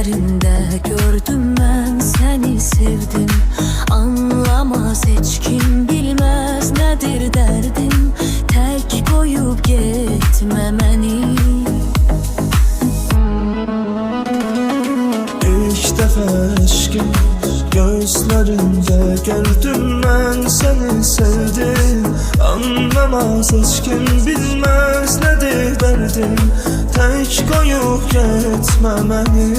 gözlerinde gördüm ben seni sevdim. Anlamaz hiç kim bilmez nedir derdim. Tek koyup gitme beni. İlk defa aşkım gözlerinde gördüm ben seni sevdim. Anlamaz hiç kim bilmez nedir derdim. Tek koyup gitme beni.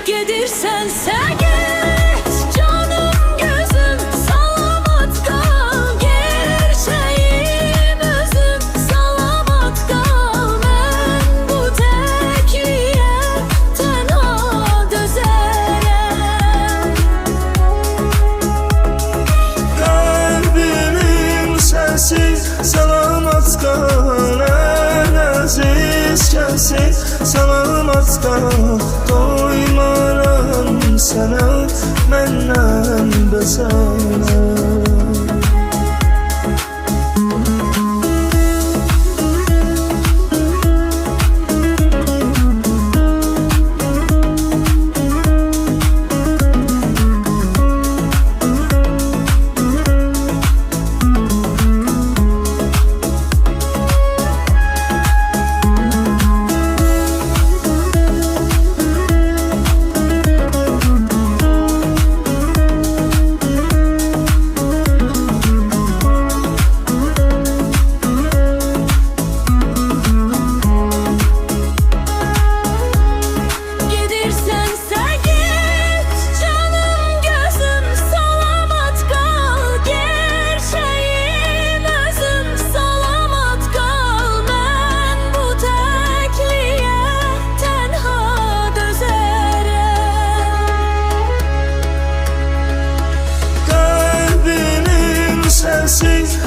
Gedirsen sen git canım gözüm, salamat kal gerçeğim özüm, salamat kal. Ben bu tekliye tenha dözerem. Kalbimin sesi salamat kal, en aziz kesi salamat kal. Doymaram sana menden bezene.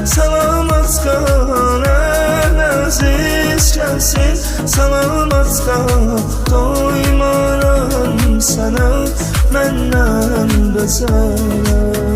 Salamat kal, en aziz kesi salamat kal. Doymaram sana menden bezene.